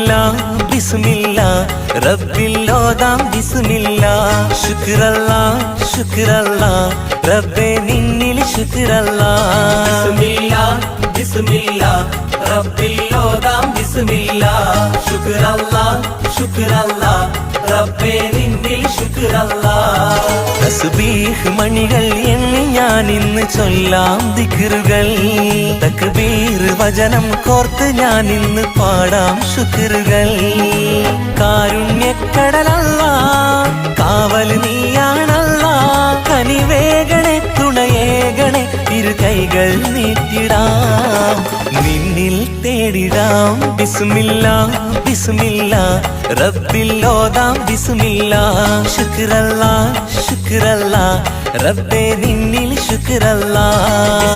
ബിസ്മില്ലാ ബിസ്മില്ലാ റബ്ബില്ലോതാം ബിസ്മില്ലാ ശുക്രല്ലാ ശുക്രല്ലാ റബ്ബേ നിന്നിൽ ശുക്രല്ലാ ബിസ്മില്ലാ ബിസ്മില്ലാ റബ്ബില്ലോതാം ബിസ്മില്ലാ ശുക്രല്ലാ ശുക്രല്ലാ റബ്ബേ നിന്നിൽ ശുക്രല്ലാ തസ്ബീഹ് മണികൾ എന്ന് ഞാൻ ഇന്ന് ചൊല്ലാം ദിക്റുകൾ തക്ബീർ വചനം കോർത്ത് ഞാൻ ഇന്ന് പാടാം ശുക്റുകൾ കാരുണ്യക്കടലല്ലാ കാവൽ നീയാണല്ലാ കനിവേഗണേ തുണയേകണേ ഇരു കൈകൾ നീട്ടിടാം നിന്നിൽ തേടിടാം ബിസ്മില്ലാ ബിസ്മില്ലാ റബ്ബില്ലോതാം ബിസ്മില്ലാ ശുക്രല്ലാ ശുക്രല്ലാ റബ്ബേ നിന്നിൽ ശുക്രല്ലാ